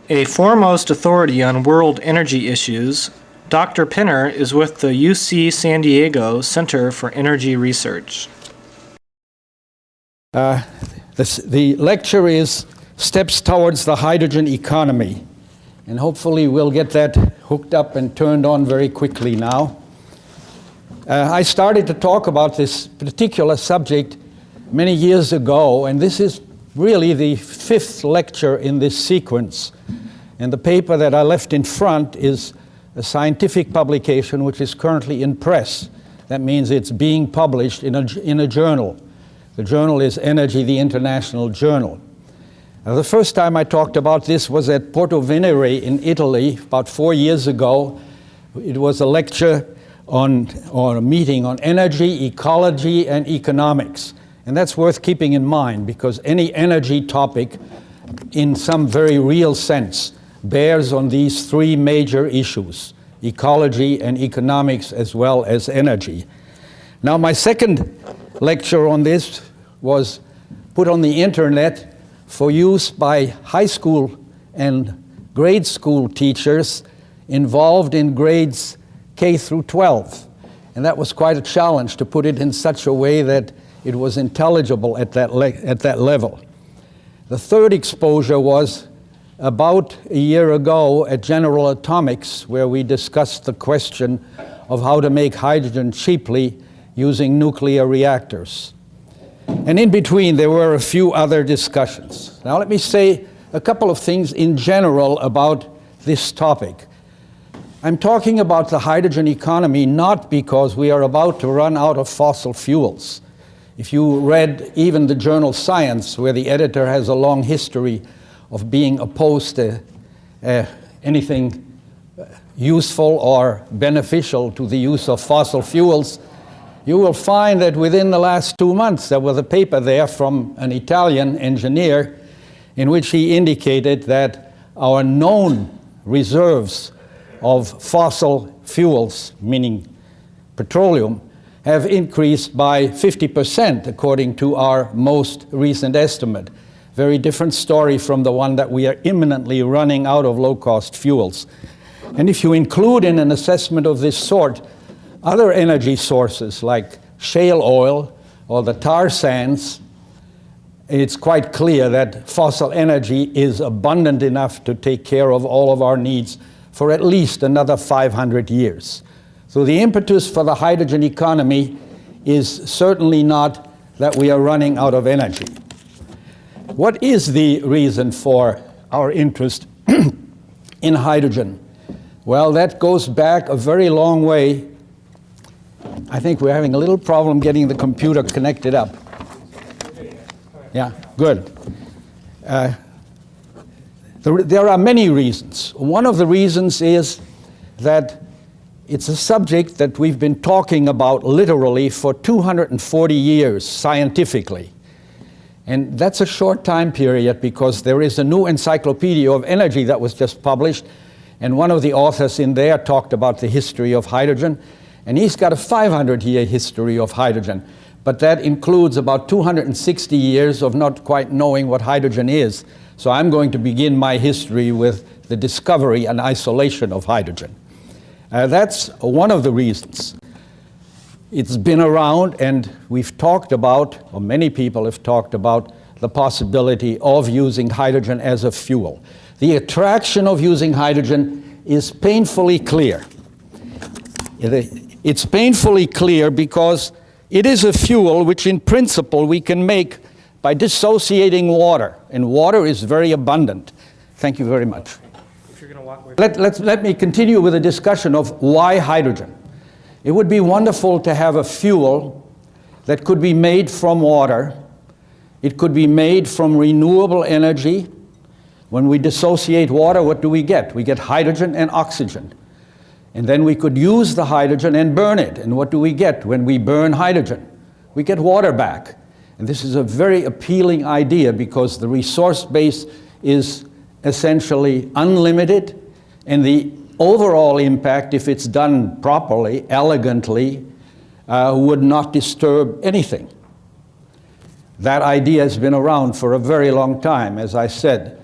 A foremost authority on world energy issues, Dr. Pinner is with the UC San Diego Center for Energy Research. The lecture is Steps Towards the Hydrogen Economy, and hopefully we'll get that hooked up and turned on very quickly now. I started to talk about this particular subject many years ago, and this is really the fifth lecture in this sequence. And the paper that I left in front is a scientific publication which is currently in press. That means it's being published in a journal. The journal is Energy, the International Journal. Now, the first time I talked about this was at Porto Venere in Italy about 4 years ago. It was a lecture or a meeting on energy, ecology, and economics. And that's worth keeping in mind because any energy topic in some very real sense bears on these three major issues, ecology and economics as well as energy. Now, my second lecture on this was put on the internet for use by high school and grade school teachers involved in grades K through 12. And that was quite a challenge to put it in such a way that it was intelligible at that level. The third exposure was about a year ago at General Atomics, where we discussed the question of how to make hydrogen cheaply using nuclear reactors. And in between, there were a few other discussions. Now, let me say a couple of things in general about this topic. I'm talking about the hydrogen economy not because we are about to run out of fossil fuels. If you read even the journal Science, where the editor has a long history of being opposed to anything useful or beneficial to the use of fossil fuels, you will find that within the last 2 months there was a paper there from an Italian engineer in which he indicated that our known reserves of fossil fuels, meaning petroleum, have increased by 50% according to our most recent estimate. Very different story from the one that we are imminently running out of low-cost fuels. And if you include in an assessment of this sort other energy sources like shale oil or the tar sands, it's quite clear that fossil energy is abundant enough to take care of all of our needs for at least another 500 years. So the impetus for the hydrogen economy is certainly not that we are running out of energy. What is the reason for our interest in hydrogen? Well, that goes back a very long way. I think we're having a little problem getting the computer connected up. Yeah, good. There are many reasons. One of the reasons is that it's a subject that we've been talking about literally for 240 years scientifically. And that's a short time period because there is a new encyclopedia of energy that was just published, and one of the authors in there talked about the history of hydrogen, and he's got a 500-year history of hydrogen. But that includes about 260 years of not quite knowing what hydrogen is. So I'm going to begin my history with the discovery and isolation of hydrogen. That's one of the reasons. It's been around, and we've talked about, or many people have talked about, the possibility of using hydrogen as a fuel. The attraction of using hydrogen is painfully clear. It's painfully clear because it is a fuel which in principle we can make by dissociating water, and water is very abundant. Thank you very much. If you're going to walk away. Let me continue with a discussion of why hydrogen. It would be wonderful to have a fuel that could be made from water. It could be made from renewable energy. When we dissociate water, what do we get? We get hydrogen and oxygen. And then we could use the hydrogen and burn it. And what do we get when we burn hydrogen? We get water back. And this is a very appealing idea because the resource base is essentially unlimited, and the overall impact, if it's done properly, elegantly, would not disturb anything. That idea has been around for a very long time. As I said,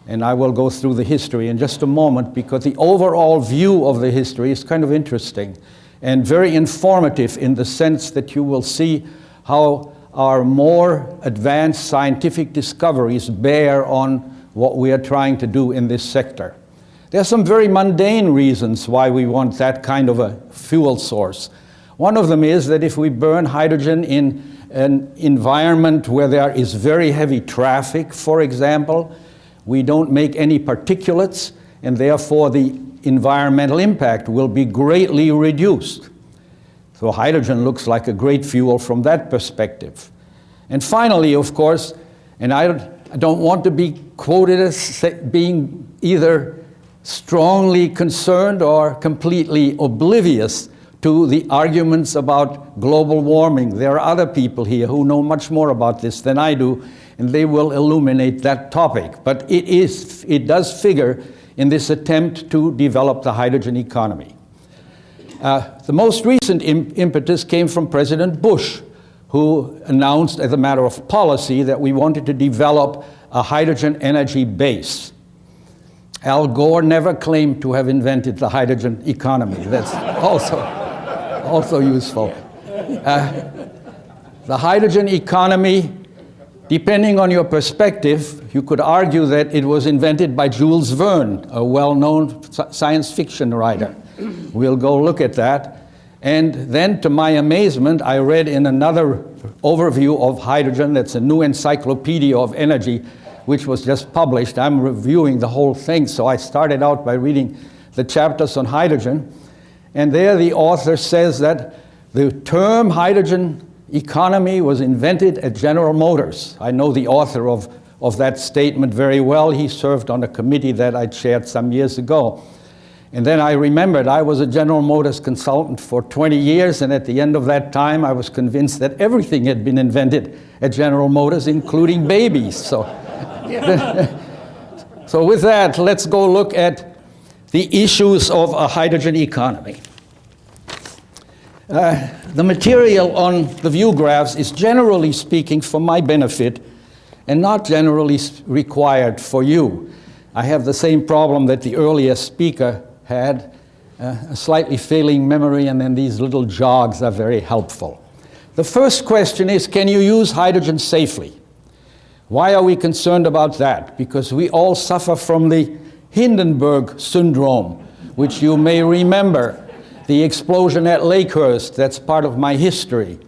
And I will go through the history in just a moment, because the overall view of the history is kind of interesting and very informative in the sense that you will see how our more advanced scientific discoveries bear on what we are trying to do in this sector. There are some very mundane reasons why we want that kind of a fuel source. One of them is that if we burn hydrogen in an environment where there is very heavy traffic, for example, we don't make any particulates, and therefore the environmental impact will be greatly reduced. So hydrogen looks like a great fuel from that perspective. And finally, of course, and I don't want to be quoted as being either strongly concerned or completely oblivious to the arguments about global warming. There are other people here who know much more about this than I do, and they will illuminate that topic. But it does figure in this attempt to develop the hydrogen economy. The most recent impetus came from President Bush, who announced as a matter of policy that we wanted to develop a hydrogen energy base. Al Gore never claimed to have invented the hydrogen economy. That's also useful. The hydrogen economy, depending on your perspective, you could argue that it was invented by Jules Verne, a well-known science fiction writer. We'll go look at that. And then, to my amazement, I read in another overview of hydrogen, that's a new encyclopedia of energy, which was just published. I'm reviewing the whole thing, so I started out by reading the chapters on hydrogen. And there the author says that the term hydrogen economy was invented at General Motors. I know the author of that statement very well. He served on a committee that I chaired some years ago. And then I remembered I was a General Motors consultant for 20 years, and at the end of that time I was convinced that everything had been invented at General Motors, including babies. So with that, let's go look at the issues of a hydrogen economy. The material on the view graphs is, generally speaking, for my benefit and not generally required for you. I have the same problem that the earlier speaker had, a slightly failing memory, and then these little jogs are very helpful. The first question is, can you use hydrogen safely? Why are we concerned about that? Because we all suffer from the Hindenburg syndrome, which you may remember, the explosion at Lakehurst. That's part of my history.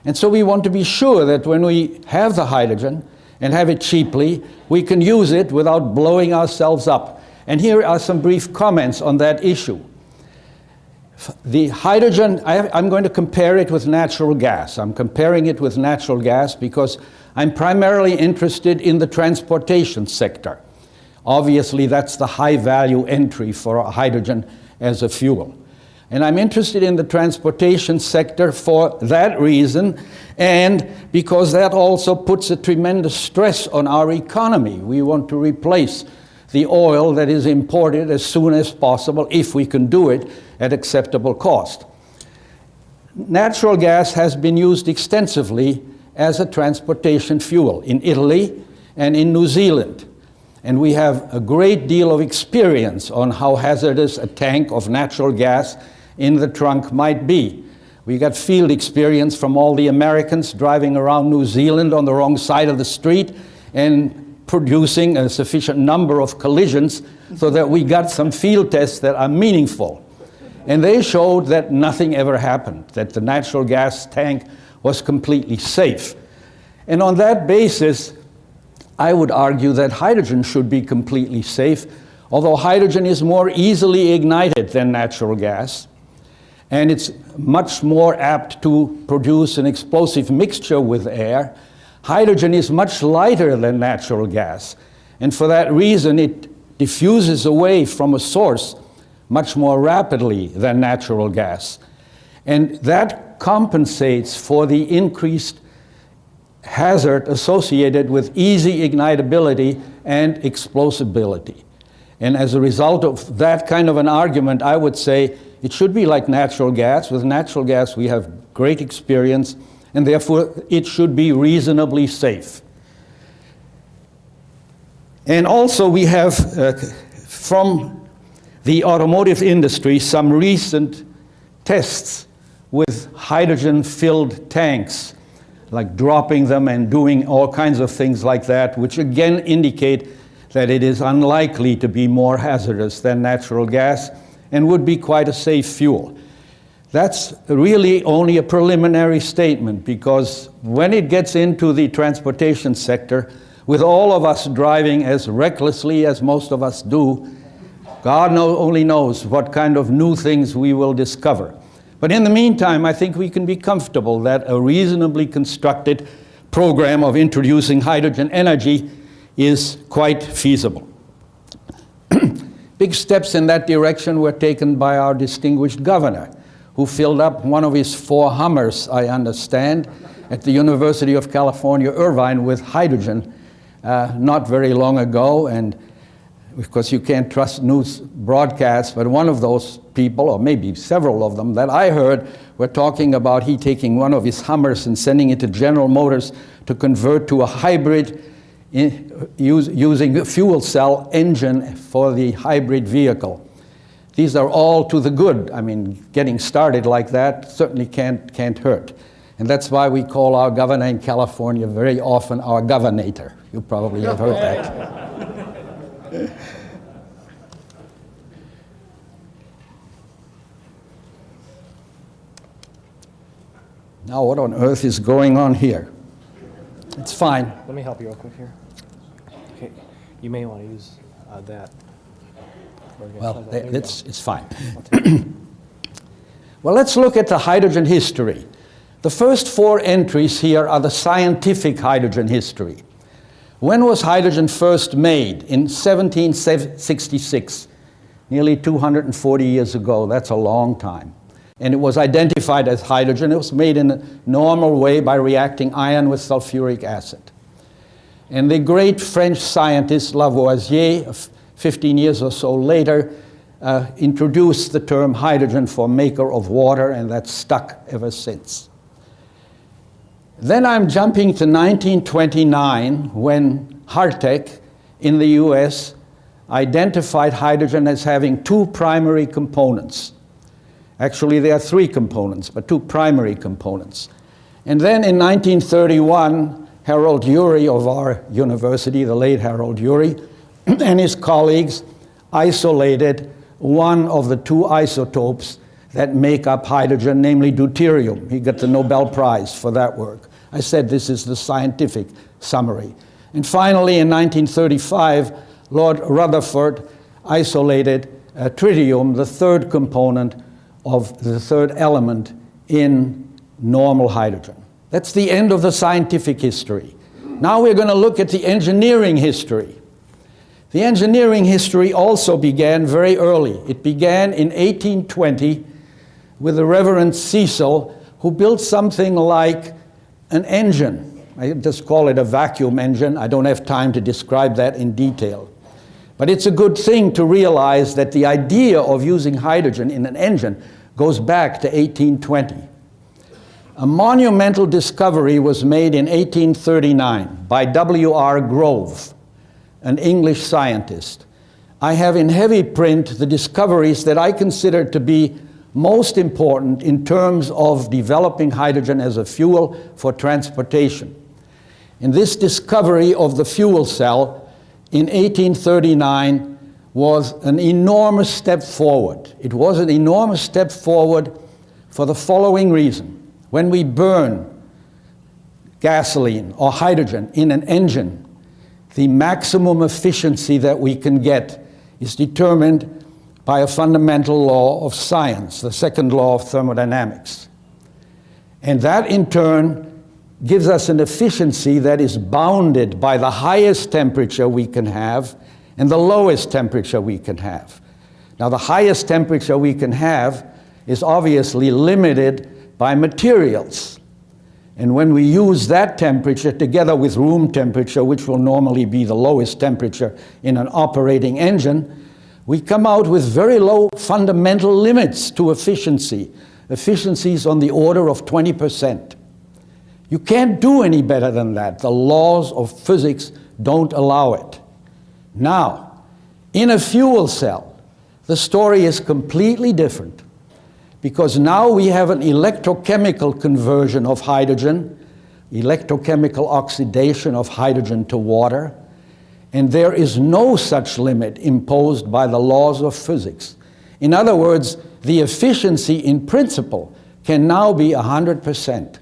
And so we want to be sure that when we have the hydrogen and have it cheaply, we can use it without blowing ourselves up. And here are some brief comments on that issue. The hydrogen, I'm going to compare it with natural gas. I'm comparing it with natural gas because I'm primarily interested in the transportation sector. Obviously, that's the high-value entry for hydrogen as a fuel. And I'm interested in the transportation sector for that reason, and because that also puts a tremendous stress on our economy. We want to replace the oil that is imported as soon as possible, if we can do it at acceptable cost. Natural gas has been used extensively as a transportation fuel in Italy and in New Zealand. And we have a great deal of experience on how hazardous a tank of natural gas in the trunk might be. We got field experience from all the Americans driving around New Zealand on the wrong side of the street and producing a sufficient number of collisions so that we got some field tests that are meaningful. And they showed that nothing ever happened, that the natural gas tank was completely safe. And on that basis, I would argue that hydrogen should be completely safe, although hydrogen is more easily ignited than natural gas, and it's much more apt to produce an explosive mixture with air. Hydrogen is much lighter than natural gas, and for that reason it diffuses away from a source much more rapidly than natural gas. And that compensates for the increased hazard associated with easy ignitability and explosibility. And as a result of that kind of an argument, I would say it should be like natural gas. With natural gas we have great experience, and therefore it should be reasonably safe. And also we have, from the automotive industry, some recent tests with hydrogen-filled tanks, like dropping them and doing all kinds of things like that, which again indicate that it is unlikely to be more hazardous than natural gas and would be quite a safe fuel. That's really only a preliminary statement, because when it gets into the transportation sector, with all of us driving as recklessly as most of us do, God only knows what kind of new things we will discover. But in the meantime, I think we can be comfortable that a reasonably constructed program of introducing hydrogen energy is quite feasible. Big steps in that direction were taken by our distinguished governor, who filled up one of his 4 Hummers, I understand, at the University of California, Irvine, with hydrogen not very long ago. And of course, you can't trust news broadcasts, but one of those people, or maybe several of them, that I heard were talking about he taking one of his Hummers and sending it to General Motors to convert to a hybrid using a fuel cell engine for the hybrid vehicle. These are all to the good. I mean, getting started like that certainly can't hurt. And that's why we call our governor in California very often our governator. You probably have heard that. Now, what on earth is going on here? It's fine. Let me help you real quick here. Okay, you may want to use that. Well, it's fine. Well, let's look at the hydrogen history. The first 4 entries here are the scientific hydrogen history. When was hydrogen first made? In 1766, nearly 240 years ago. That's a long time. And it was identified as hydrogen. It was made in a normal way by reacting iron with sulfuric acid. And the great French scientist Lavoisier, 15 years or so later, introduced the term hydrogen for maker of water, and that's stuck ever since. Then I'm jumping to 1929, when Hartek in the US identified hydrogen as having 2 primary components. Actually, there are 3 components, but 2 primary components. And then in 1931, Harold Urey of our university, the late Harold Urey, and his colleagues isolated one of the 2 isotopes that make up hydrogen, namely deuterium. He got the Nobel Prize for that work. I said this is the scientific summary. And finally, in 1935, Lord Rutherford isolated tritium, the 3rd component of the 3rd element in normal hydrogen. That's the end of the scientific history. Now we're going to look at the engineering history. The engineering history also began very early. It began in 1820 with the Reverend Cecil, who built something like an engine. I just call it a vacuum engine. I don't have time to describe that in detail. But it's a good thing to realize that the idea of using hydrogen in an engine goes back to 1820. A monumental discovery was made in 1839 by W.R. Grove, an English scientist. I have in heavy print the discoveries that I consider to be most important in terms of developing hydrogen as a fuel for transportation. And this discovery of the fuel cell in 1839 was an enormous step forward. It was an enormous step forward for the following reason. When we burn gasoline or hydrogen in an engine, the maximum efficiency that we can get is determined by a fundamental law of science, the 2nd law of thermodynamics. And that in turn gives us an efficiency that is bounded by the highest temperature we can have and the lowest temperature we can have. Now, the highest temperature we can have is obviously limited by materials. And when we use that temperature together with room temperature, which will normally be the lowest temperature in an operating engine, we come out with very low fundamental limits to efficiency. Efficiencies on the order of 20%. You can't do any better than that. The laws of physics don't allow it. Now, in a fuel cell, the story is completely different, because now we have an electrochemical conversion of hydrogen, electrochemical oxidation of hydrogen to water, and there is no such limit imposed by the laws of physics. In other words, the efficiency in principle can now be 100%.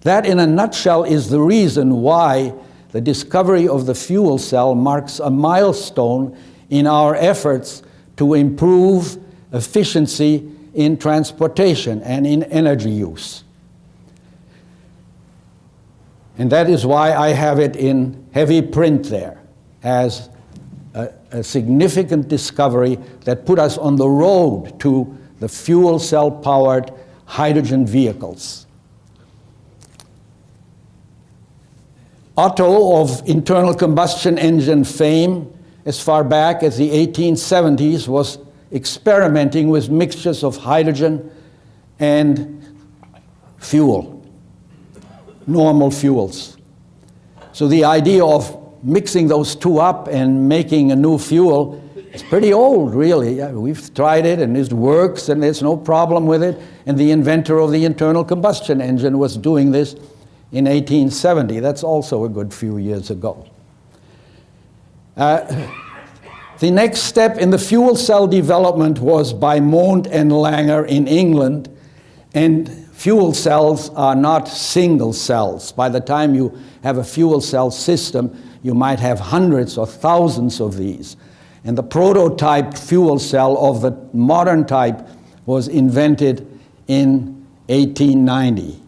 That, in a nutshell, is the reason why the discovery of the fuel cell marks a milestone in our efforts to improve efficiency in transportation and in energy use. And that is why I have it in heavy print there as a significant discovery that put us on the road to the fuel cell-powered hydrogen vehicles. Otto, of internal combustion engine fame, as far back as the 1870s, was experimenting with mixtures of hydrogen and fuel, normal fuels. So the idea of mixing those two up and making a new fuel is pretty old, really. We've tried it and it works and there's no problem with it. And the inventor of the internal combustion engine was doing this in 1870. That's also a good few years ago. The next step in the fuel cell development was by Mond and Langer in England. And fuel cells are not single cells. By the time you have a fuel cell system, you might have hundreds or thousands of these. And the prototype fuel cell of the modern type was invented in 1890.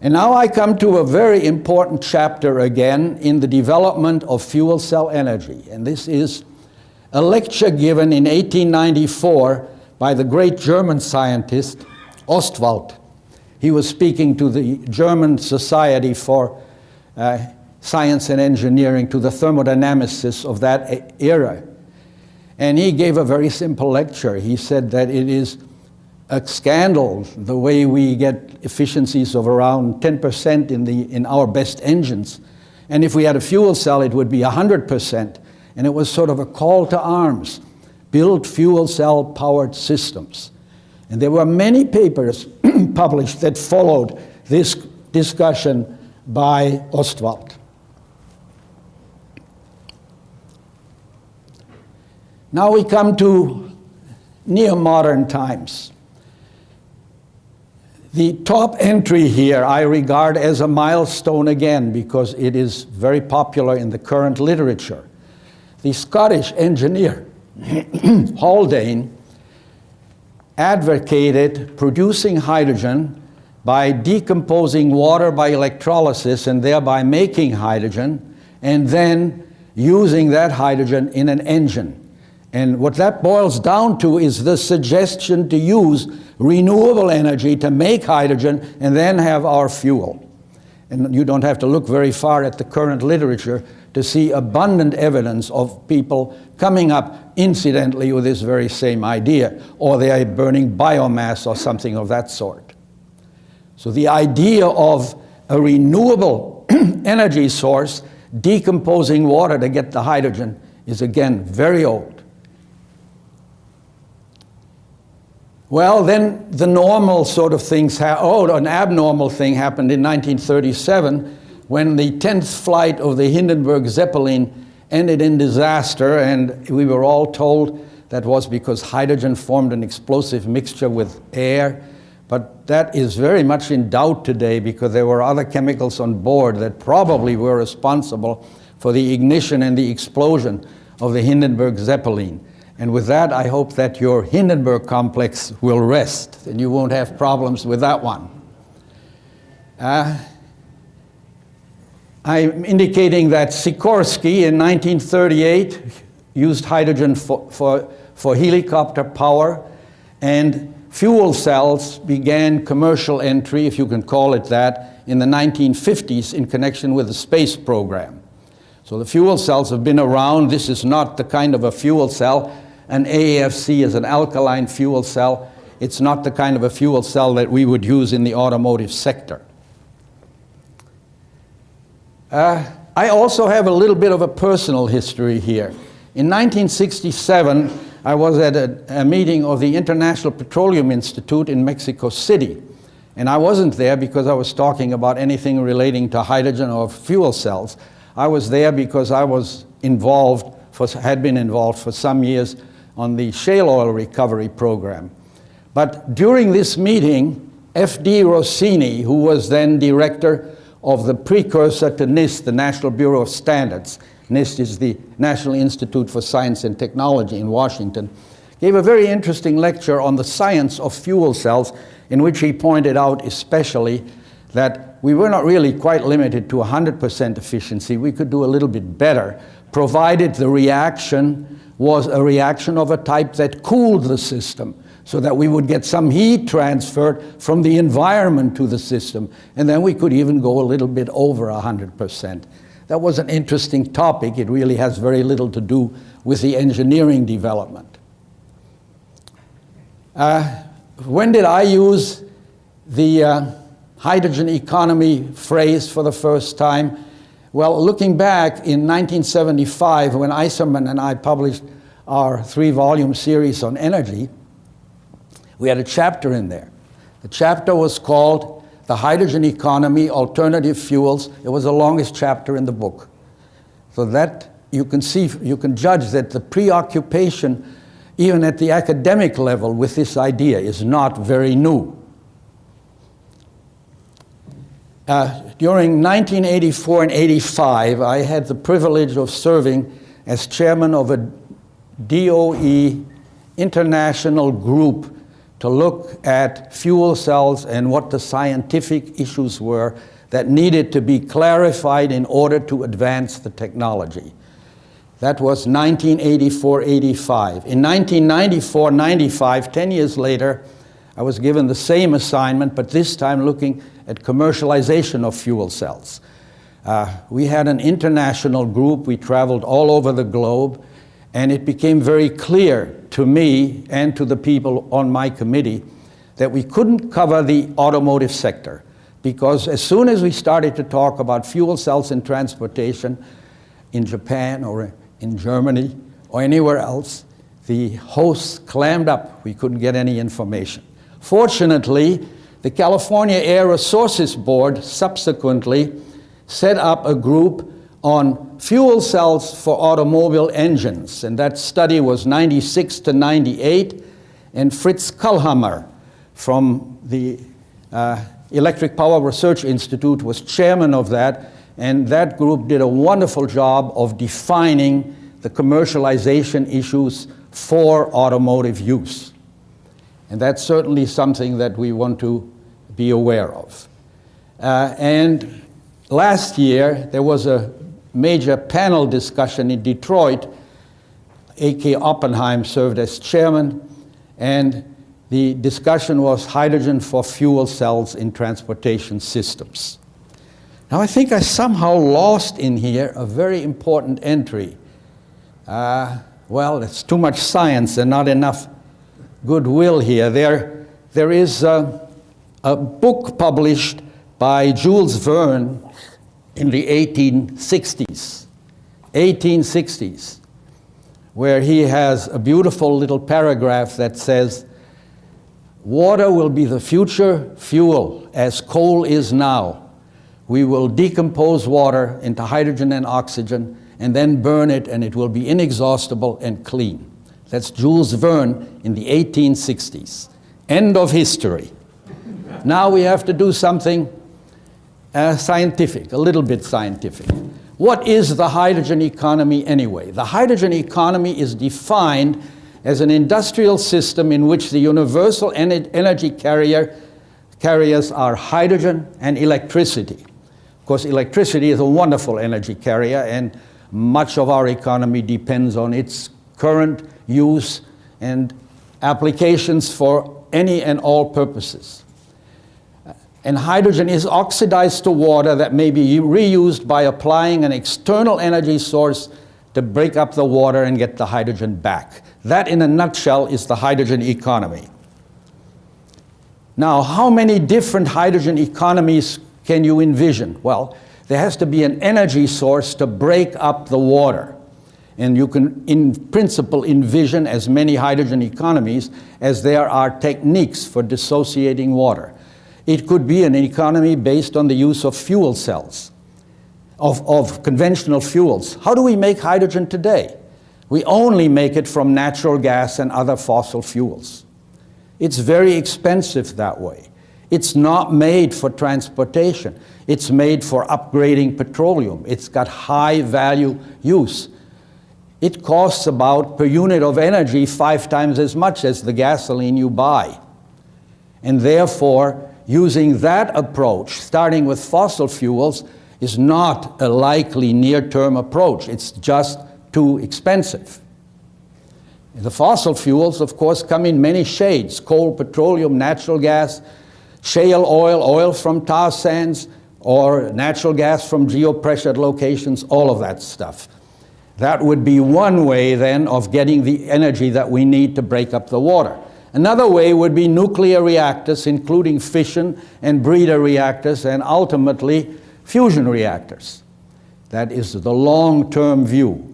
And now I come to a very important chapter again in the development of fuel cell energy. And this is a lecture given in 1894 by the great German scientist Ostwald. He was speaking to the German Society for Science and Engineering, to the thermodynamicists of that era. And he gave a very simple lecture. He said that it is a scandal the way we get efficiencies of around 10% in our best engines. And if we had a fuel cell, it would be 100%. And it was sort of a call to arms. Build fuel cell powered systems. And there were many papers published that followed this discussion by Ostwald. Now we come to near-modern times. The top entry here I regard as a milestone again because it is very popular in the current literature. The Scottish engineer Haldane advocated producing hydrogen by decomposing water by electrolysis and thereby making hydrogen, and then using that hydrogen in an engine. And what that boils down to is the suggestion to use renewable energy to make hydrogen and then have our fuel. And you don't have to look very far at the current literature to see abundant evidence of people coming up incidentally with this very same idea, or they are burning biomass or something of that sort. So the idea of a renewable energy source decomposing water to get the hydrogen is again very old. Well, then the normal sort of things, an abnormal thing happened in 1937 when the 10th flight of the Hindenburg Zeppelin ended in disaster, and we were all told that was because hydrogen formed an explosive mixture with air. But that is very much in doubt today because there were other chemicals on board that probably were responsible for the ignition and the explosion of the Hindenburg Zeppelin. And with that, I hope that your Hindenburg complex will rest and you won't have problems with that one. I'm indicating that Sikorsky in 1938 used hydrogen for helicopter power, and fuel cells began commercial entry, if you can call it that, in the 1950s in connection with the space program. So the fuel cells have been around. This is not the kind of a fuel cell. An AAFC is an alkaline fuel cell. It's not the kind of a fuel cell that we would use in the automotive sector. I also have a little bit of a personal history here. In 1967, I was at a meeting of the International Petroleum Institute in Mexico City. And I wasn't there because I was talking about anything relating to hydrogen or fuel cells. I was there because I was had been involved for some years on the shale oil recovery program. But during this meeting, F.D. Rossini, who was then director of the precursor to NIST, the National Bureau of Standards, NIST is the National Institute for Science and Technology in Washington, gave a very interesting lecture on the science of fuel cells, in which he pointed out especially that we were not really quite limited to 100% efficiency. We could do a little bit better, provided the reaction was a reaction of a type that cooled the system, so that we would get some heat transferred from the environment to the system, and then we could even go a little bit over 100%. That was an interesting topic. It really has very little to do with the engineering development. When did I use the hydrogen economy phrase for the first time? Well, looking back in 1975, when Eiserman and I published our 3-volume series on energy, we had a chapter in there. The chapter was called The Hydrogen Economy, Alternative Fuels. It was the longest chapter in the book. So that you can judge that the preoccupation, even at the academic level, with this idea is not very new. During 1984 and 85, I had the privilege of serving as chairman of a DOE international group to look at fuel cells and what the scientific issues were that needed to be clarified in order to advance the technology. That was 1984-85. In 1994-95, 10 years later, I was given the same assignment, but this time looking at commercialization of fuel cells. We had an international group. We traveled all over the globe, and it became very clear to me and to the people on my committee that we couldn't cover the automotive sector, because as soon as we started to talk about fuel cells in transportation in Japan or in Germany or anywhere else, the hosts clammed up. We couldn't get any information. Fortunately, the California Air Resources Board subsequently set up a group on fuel cells for automobile engines, and that study was 96 to 98, and Fritz Kullhammer from the Electric Power Research Institute was chairman of that, and that group did a wonderful job of defining the commercialization issues for automotive use. And that's certainly something that we want to be aware of. And last year, there was a major panel discussion in Detroit. A.K. Oppenheim served as chairman, and the discussion was hydrogen for fuel cells in transportation systems. Now, I think I somehow lost in here a very important entry. Well, it's too much science and not enough goodwill here. There is a book published by Jules Verne in the 1860s, where he has a beautiful little paragraph that says, "Water will be the future fuel as coal is now. We will decompose water into hydrogen and oxygen and then burn it, and it will be inexhaustible and clean." That's Jules Verne in the 1860s. End of history. Now we have to do something scientific, a little bit scientific. What is the hydrogen economy anyway? The hydrogen economy is defined as an industrial system in which the universal energy carriers are hydrogen and electricity. Of course, electricity is a wonderful energy carrier, and much of our economy depends on its current use and applications for any and all purposes. And hydrogen is oxidized to water that may be reused by applying an external energy source to break up the water and get the hydrogen back. That, in a nutshell, is the hydrogen economy. Now, how many different hydrogen economies can you envision? Well, There has to be an energy source to break up the water. And you can, in principle, envision as many hydrogen economies as there are techniques for dissociating water. It could be an economy based on the use of fuel cells, of conventional fuels. How do we make hydrogen today? We only make it from natural gas and other fossil fuels. It's very expensive that way. It's not made for transportation. It's made for upgrading petroleum. It's got high value use. It costs about, per unit of energy, 5 times as much as the gasoline you buy. And therefore, using that approach, starting with fossil fuels, is not a likely near-term approach. It's just too expensive. The fossil fuels, of course, come in many shades: coal, petroleum, natural gas, shale oil, oil from tar sands, or natural gas from geopressured locations, all of that stuff. That would be one way, then, of getting the energy that we need to break up the water. Another way would be nuclear reactors, including fission and breeder reactors, and ultimately fusion reactors. That is the long-term view.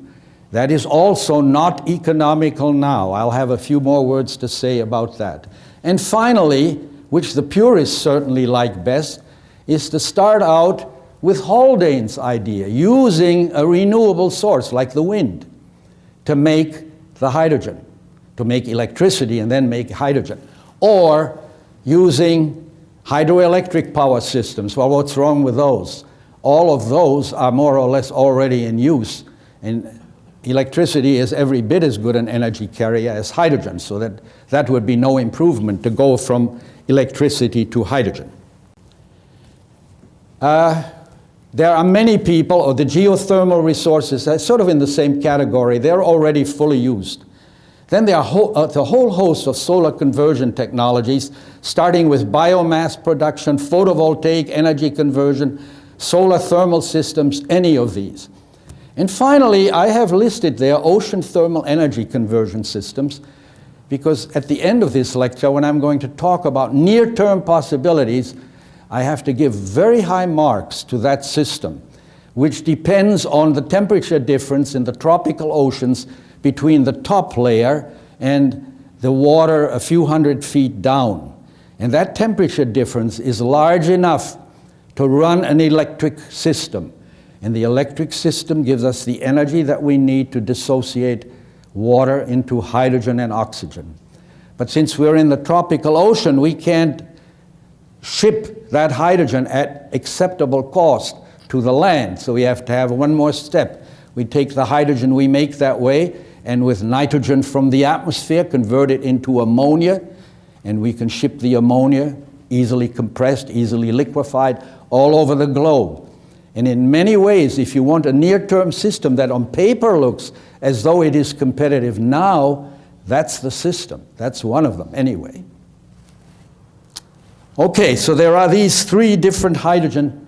That is also not economical now. I'll have a few more words to say about that. And finally, which the purists certainly like best, is to start out with Haldane's idea, using a renewable source like the wind to make the hydrogen, to make electricity and then make hydrogen, or using hydroelectric power systems. Well, what's wrong with those? All of those are more or less already in use, and electricity is every bit as good an energy carrier as hydrogen, so that would be no improvement to go from electricity to hydrogen. There are many people, or the geothermal resources, sort of in the same category. They're already fully used. Then there are the whole host of solar conversion technologies, starting with biomass production, photovoltaic energy conversion, solar thermal systems, any of these. And finally, I have listed there ocean thermal energy conversion systems, because at the end of this lecture, when I'm going to talk about near-term possibilities, I have to give very high marks to that system, which depends on the temperature difference in the tropical oceans between the top layer and the water a few hundred feet down. And that temperature difference is large enough to run an electric system. And the electric system gives us the energy that we need to dissociate water into hydrogen and oxygen. But since we're in the tropical ocean, we can't ship that hydrogen at acceptable cost to the land. So we have to have one more step. We take the hydrogen we make that way, and with nitrogen from the atmosphere, convert it into ammonia, and we can ship the ammonia easily compressed, easily liquefied, all over the globe. And in many ways, if you want a near-term system that on paper looks as though it is competitive now, that's the system. That's one of them anyway. Okay, so there are these 3 different hydrogen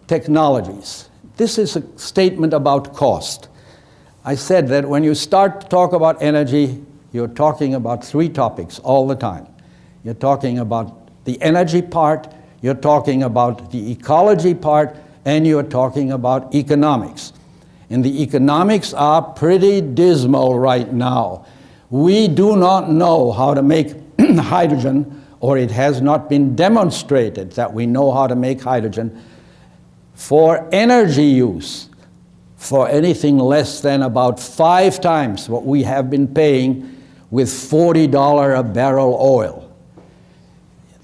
technologies. This is a statement about cost. I said that when you start to talk about energy, you're talking about 3 topics all the time. You're talking about the energy part, you're talking about the ecology part, and you're talking about economics. And the economics are pretty dismal right now. We do not know how to make hydrogen, or it has not been demonstrated that we know how to make hydrogen for energy use for anything less than about 5 times what we have been paying with $40 a barrel oil.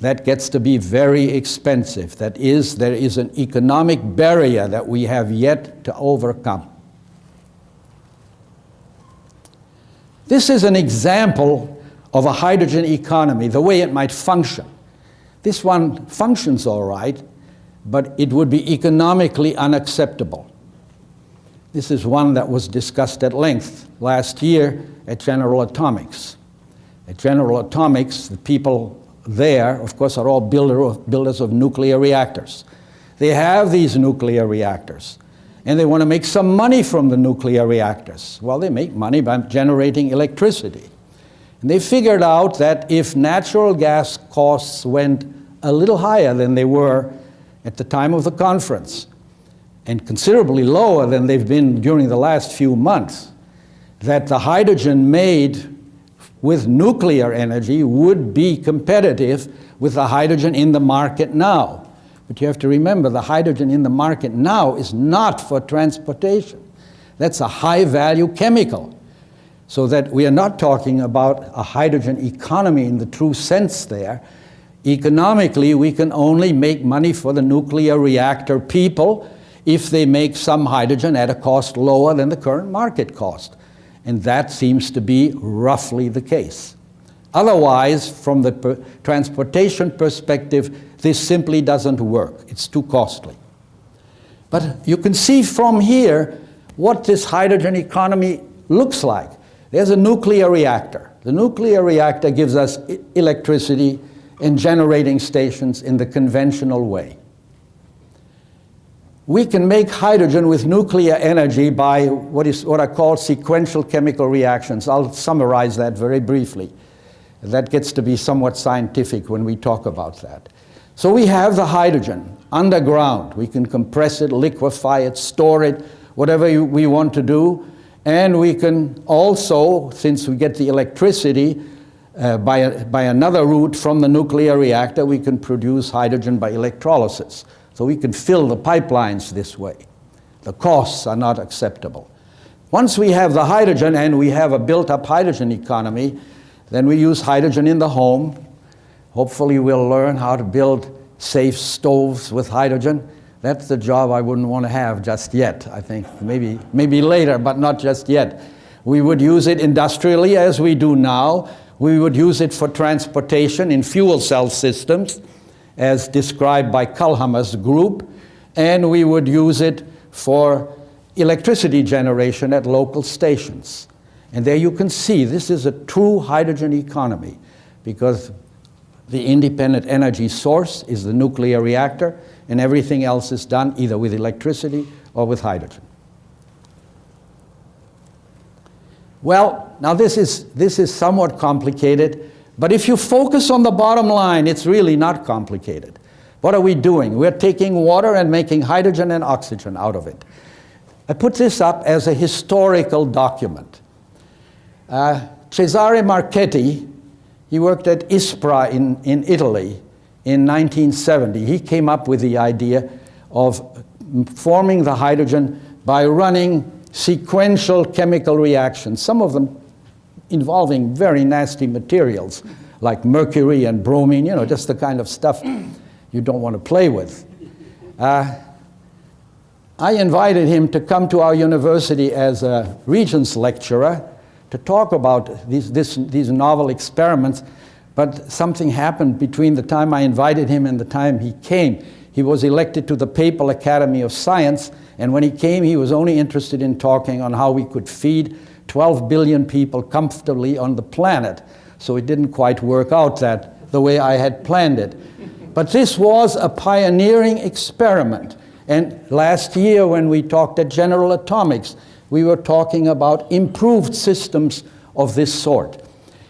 That gets to be very expensive. That is, there is an economic barrier that we have yet to overcome. This is an example of a hydrogen economy, the way it might function. This one functions all right, but it would be economically unacceptable. This is one that was discussed at length last year at General Atomics. At General Atomics, the people there, of course, are all builders of nuclear reactors. They have these nuclear reactors, and they want to make some money from the nuclear reactors. Well, they make money by generating electricity. And they figured out that if natural gas costs went a little higher than they were at the time of the conference, and considerably lower than they've been during the last few months, that the hydrogen made with nuclear energy would be competitive with the hydrogen in the market now. But you have to remember, the hydrogen in the market now is not for transportation. That's a high-value chemical. So that we are not talking about a hydrogen economy in the true sense there. Economically, we can only make money for the nuclear reactor people if they make some hydrogen at a cost lower than the current market cost. And that seems to be roughly the case. Otherwise, from the transportation perspective, this simply doesn't work. It's too costly. But you can see from here what this hydrogen economy looks like. There's a nuclear reactor. The nuclear reactor gives us electricity and generating stations in the conventional way. We can make hydrogen with nuclear energy by what are called sequential chemical reactions. I'll summarize that very briefly. That gets to be somewhat scientific when we talk about that. So we have the hydrogen underground. We can compress it, liquefy it, store it, whatever we want to do. And we can also, since we get the electricity by another route from the nuclear reactor, we can produce hydrogen by electrolysis. So we can fill the pipelines this way. The costs are not acceptable. Once we have the hydrogen and we have a built-up hydrogen economy, then we use hydrogen in the home. Hopefully we'll learn how to build safe stoves with hydrogen. That's the job I wouldn't want to have just yet. I think maybe later, but not just yet. We would use it industrially as we do now. We would use it for transportation in fuel cell systems, as described by Kulhammer's group, and we would use it for electricity generation at local stations. And there you can see this is a true hydrogen economy, because the independent energy source is the nuclear reactor, and everything else is done either with electricity or with hydrogen. Well, now this is somewhat complicated, but if you focus on the bottom line, it's really not complicated. What are we doing? We're taking water and making hydrogen and oxygen out of it. I put this up as a historical document. Cesare Marchetti, he worked at ISPRA in Italy in 1970. He came up with the idea of forming the hydrogen by running sequential chemical reactions, some of them involving very nasty materials like mercury and bromine, just the kind of stuff you don't want to play with. I invited him to come to our university as a Regents lecturer to talk about these novel experiments, but something happened between the time I invited him and the time he came. He was elected to the Papal Academy of Science, and when he came, he was only interested in talking on how we could feed 12 billion people comfortably on the planet. So it didn't quite work out the way I had planned it. But this was a pioneering experiment. And last year when we talked at General Atomics, we were talking about improved systems of this sort.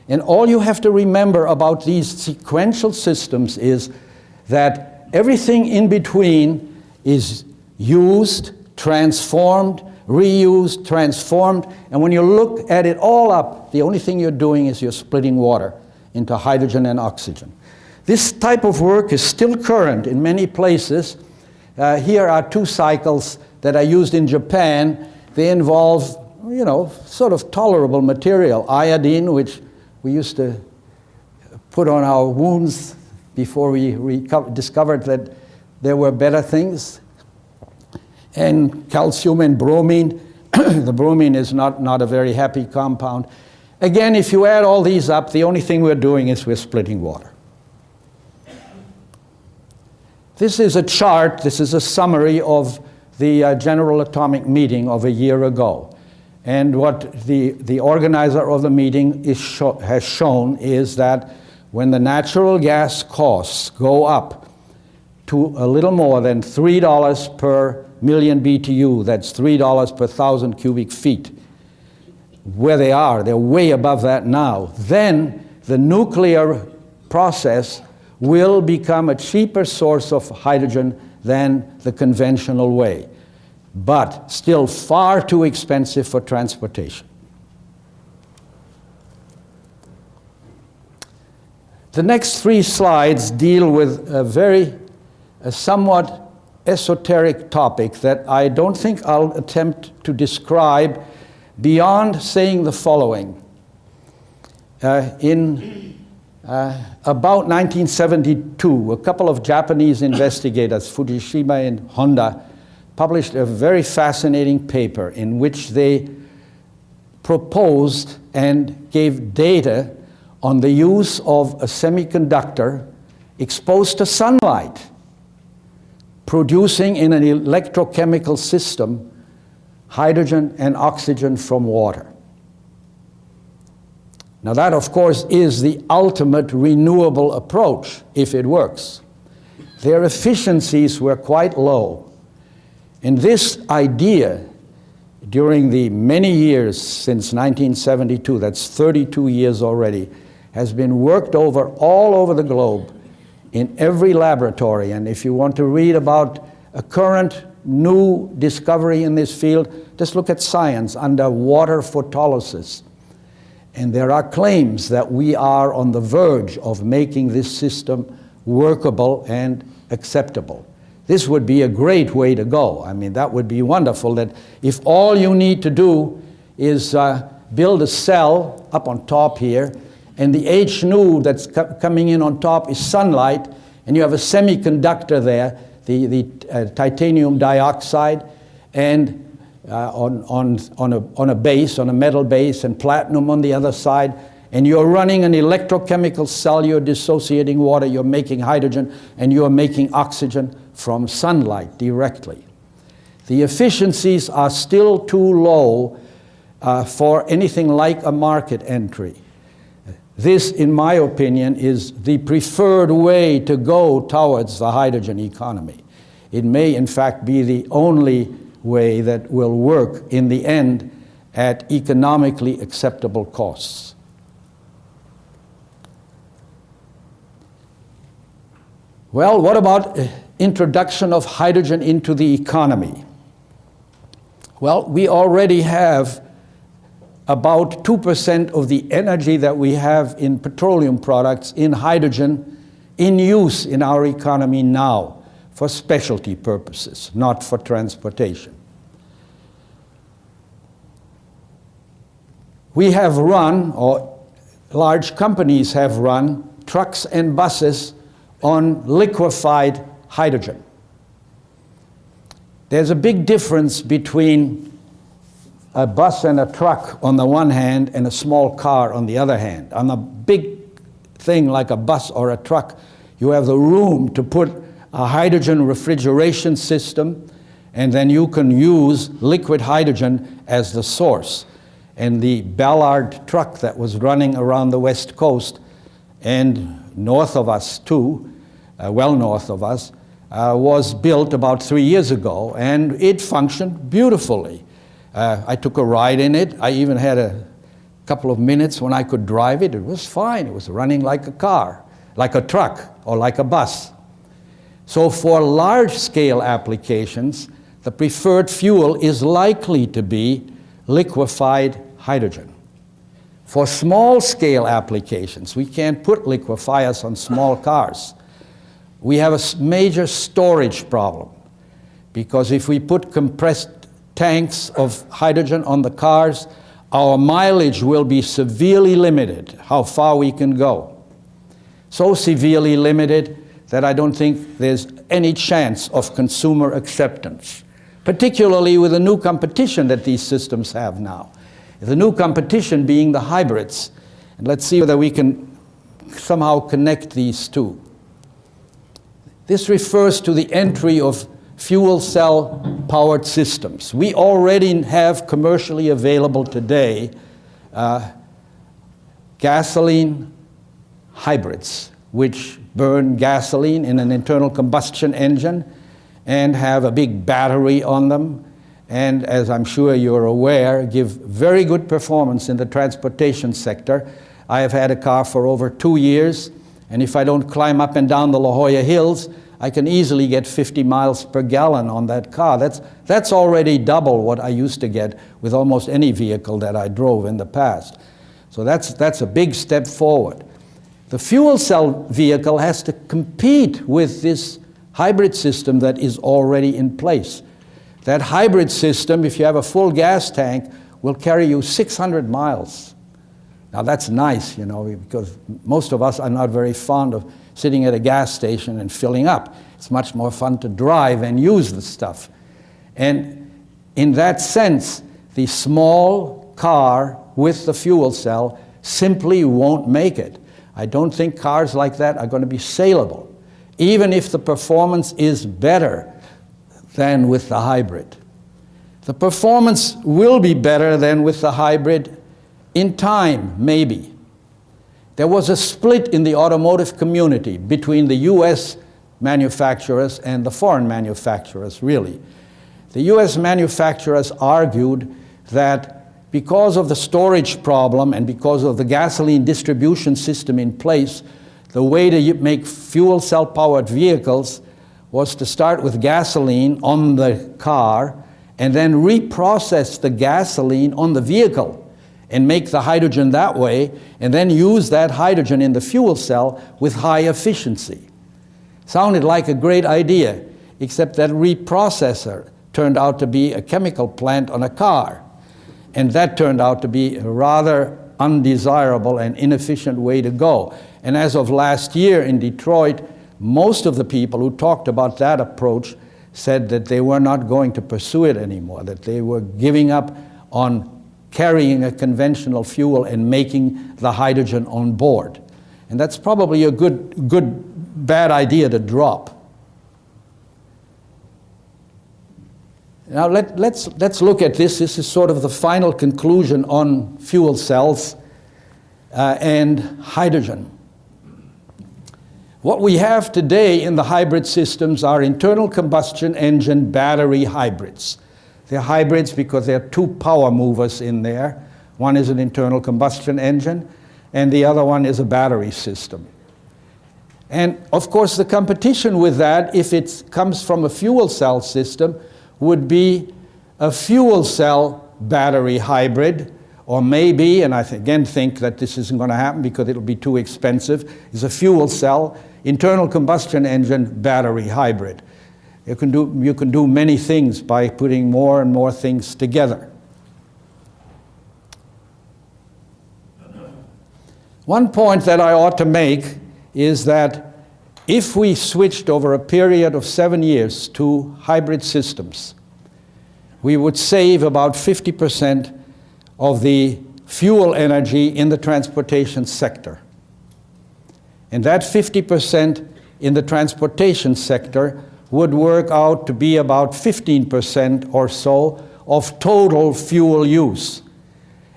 And all you have to remember about these sequential systems is that everything in between is used, transformed, reused, transformed, and when you look at it all up, the only thing you're doing is you're splitting water into hydrogen and oxygen. This type of work is still current in many places. Here are two cycles that are used in Japan. They involve, sort of tolerable material, iodine, which we used to put on our wounds before we discovered that there were better things, and calcium and bromine. The bromine is not a very happy compound. Again, if you add all these up, the only thing we're doing is we're splitting water. This is a chart, this is a summary of the General Atomic Meeting of a year ago. And what the organizer of the meeting has shown is that when the natural gas costs go up to a little more than $3 per million BTU, that's $3 per 1,000 cubic feet, where they're way above that now, then the nuclear process will become a cheaper source of hydrogen than the conventional way. but still far too expensive for transportation. The next 3 slides deal with a somewhat esoteric topic that I don't think I'll attempt to describe beyond saying the following. In about 1972, a couple of Japanese investigators, Fujishima and Honda, published a very fascinating paper in which they proposed and gave data on the use of a semiconductor exposed to sunlight, producing in an electrochemical system hydrogen and oxygen from water. Now that, of course, is the ultimate renewable approach if it works. Their efficiencies were quite low. And this idea, during the many years since 1972, that's 32 years already, has been worked over all over the globe in every laboratory. And if you want to read about a current new discovery in this field, just look at Science under water photolysis. And there are claims that we are on the verge of making this system workable and acceptable. This would be a great way to go. I mean, that would be wonderful, that if all you need to do is build a cell up on top here, and the H nu that's coming in on top is sunlight, and you have a semiconductor there, the titanium dioxide, and on a base, on a metal base, and platinum on the other side, and you're running an electrochemical cell, you're dissociating water, you're making hydrogen, and you're making oxygen from sunlight directly. The efficiencies are still too low for anything like a market entry. This, in my opinion, is the preferred way to go towards the hydrogen economy. It may, in fact, be the only way that will work in the end at economically acceptable costs. Well, what about introduction of hydrogen into the economy? Well, we already have about 2% of the energy that we have in petroleum products in hydrogen in use in our economy now for specialty purposes, not for transportation. We have run, or large companies have run, trucks and buses on liquefied hydrogen. There's a big difference between a bus and a truck on the one hand and a small car on the other hand. On a big thing like a bus or a truck, you have the room to put a hydrogen refrigeration system, and then you can use liquid hydrogen as the source. And the Ballard truck that was running around the West Coast and north of us too, well north of us, was built about 3 years ago, and it functioned beautifully. I took a ride in it. I even had a couple of minutes when I could drive it. It was fine. It was running like a car, like a truck, or like a bus. So for large-scale applications, the preferred fuel is likely to be liquefied hydrogen. For small-scale applications, we can't put liquefiers on small cars. We have a major storage problem, because if we put compressed tanks of hydrogen on the cars, our mileage will be severely limited, how far we can go. So severely limited that I don't think there's any chance of consumer acceptance, particularly with the new competition that these systems have now. The new competition being the hybrids. And let's see whether we can somehow connect these two. This refers to the entry of fuel cell powered systems. We already have commercially available today gasoline hybrids, which burn gasoline in an internal combustion engine and have a big battery on them, and as I'm sure you're aware, give very good performance in the transportation sector. I have had a car for over 2 years, and if I don't climb up and down the La Jolla Hills, I can easily get 50 miles per gallon on that car. That's already double what I used to get with almost any vehicle that I drove in the past. So that's a big step forward. The fuel cell vehicle has to compete with this hybrid system that is already in place. That hybrid system, if you have a full gas tank, will carry you 600 miles. Now that's nice, you know, because most of us are not very fond of sitting at a gas station and filling up. It's much more fun to drive and use the stuff. And in that sense, the small car with the fuel cell simply won't make it. I don't think cars like that are going to be saleable, even if the performance is better than with the hybrid. The performance will be better than with the hybrid in time, maybe. There was a split in the automotive community between the US manufacturers and the foreign manufacturers, really. The US manufacturers argued that because of the storage problem and because of the gasoline distribution system in place, the way to make fuel cell powered vehicles was to start with gasoline on the car and then reprocess the gasoline on the vehicle and make the hydrogen that way, and then use that hydrogen in the fuel cell with high efficiency. Sounded like a great idea, except that reprocessor turned out to be a chemical plant on a car. And that turned out to be a rather undesirable and inefficient way to go. And as of last year in Detroit, most of the people who talked about that approach said that they were not going to pursue it anymore, that they were giving up on carrying a conventional fuel and making the hydrogen on board. And that's probably a bad idea to drop. Now let's look at this. This is sort of the final conclusion on fuel cells and hydrogen. What we have today in the hybrid systems are internal combustion engine battery hybrids. They're hybrids because there are two power movers in there. One is an internal combustion engine, and the other one is a battery system. And of course, the competition with that, if it comes from a fuel cell system, would be a fuel cell battery hybrid, or maybe, and I again think that this isn't going to happen because it'll be too expensive, is a fuel cell internal combustion engine battery hybrid. You can do many things by putting more and more things together. One point that I ought to make is that if we switched over a period of 7 years to hybrid systems, we would save about 50% of the fuel energy in the transportation sector. And that 50% in the transportation sector would work out to be about 15% or so of total fuel use.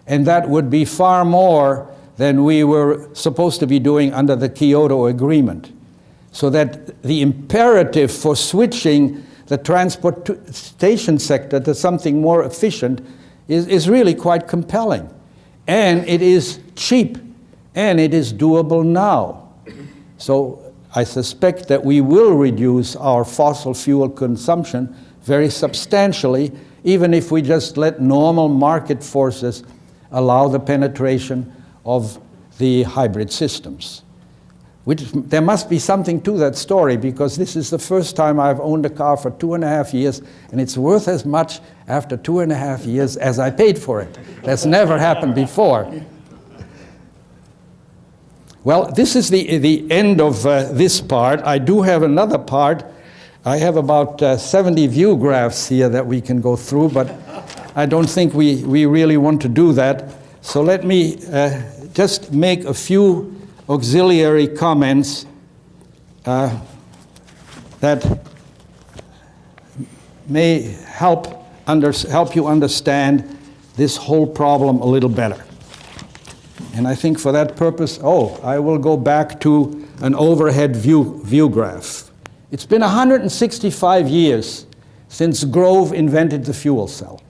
And that would be far more than we were supposed to be doing under the Kyoto Agreement. So that the imperative for switching the transportation sector to something more efficient is really quite compelling. And it is cheap, and it is doable now. So I suspect that we will reduce our fossil fuel consumption very substantially, even if we just let normal market forces allow the penetration of the hybrid systems. There must be something to that story, because this is the first time I've owned a car for 2.5 years, and it's worth as much after 2.5 years as I paid for it. That's never happened before. Well, this is the end of this part. I do have another part. I have about 70 view graphs here that we can go through, but I don't think we really want to do that. So let me just make a few auxiliary comments that may help you understand this whole problem a little better. And I think for that purpose, I will go back to an overhead view graph. It's been 165 years since Grove invented the fuel cell.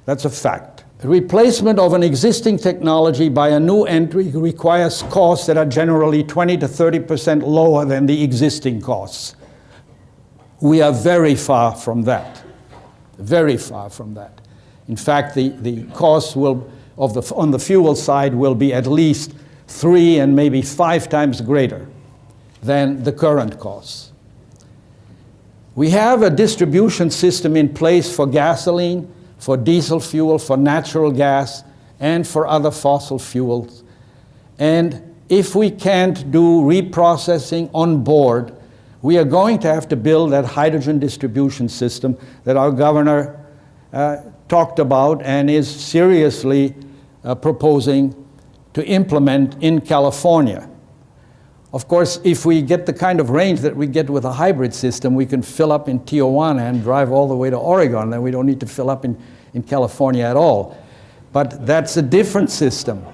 That's a fact. The replacement of an existing technology by a new entry requires costs that are generally 20 to 30% lower than the existing costs. We are very far from that. Very far from that. In fact, the cost on the fuel side will be at least 3 and maybe 5 times greater than the current costs. We have a distribution system in place for gasoline, for diesel fuel, for natural gas, and for other fossil fuels. And if we can't do reprocessing on board, we are going to have to build that hydrogen distribution system that our governor talked about and is seriously proposing to implement in California. Of course, if we get the kind of range that we get with a hybrid system, we can fill up in Tijuana and drive all the way to Oregon, then we don't need to fill up in California at all. But that's a different system.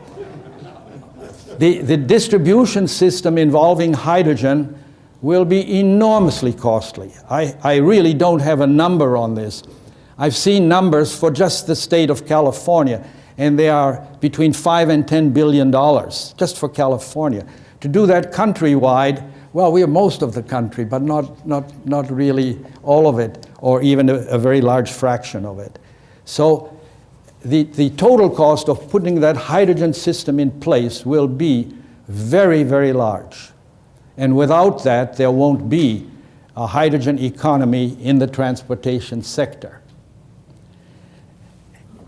The distribution system involving hydrogen will be enormously costly. I really don't have a number on this. I've seen numbers for just the state of California, and they are between $5 and $10 billion just for California. To do that countrywide, well, we are most of the country, but not really all of it, or even a very large fraction of it. So the total cost of putting that hydrogen system in place will be very, very large. And without that, there won't be a hydrogen economy in the transportation sector.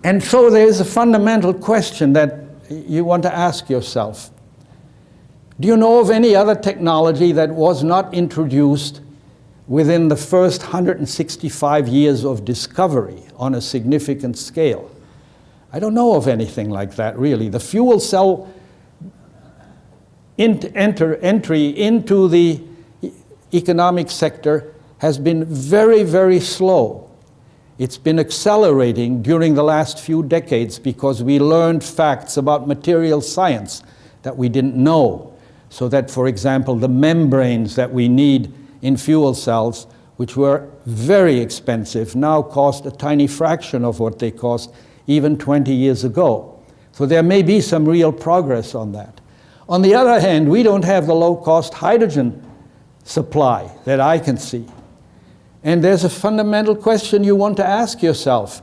And so there's a fundamental question that you want to ask yourself. Do you know of any other technology that was not introduced within the first 165 years of discovery on a significant scale? I don't know of anything like that, really. The fuel cell entry into the economic sector has been very, very slow. It's been accelerating during the last few decades because we learned facts about material science that we didn't know. So that, for example, the membranes that we need in fuel cells, which were very expensive, now cost a tiny fraction of what they cost even 20 years ago. So there may be some real progress on that. On the other hand, we don't have the low-cost hydrogen supply that I can see. And there's a fundamental question you want to ask yourself.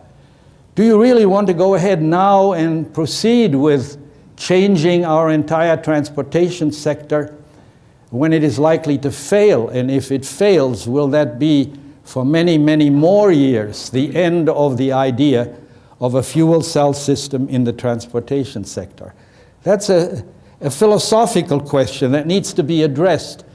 Do you really want to go ahead now and proceed with changing our entire transportation sector when it is likely to fail? And if it fails, will that be for many, many more years the end of the idea of a fuel cell system in the transportation sector? That's a philosophical question that needs to be addressed.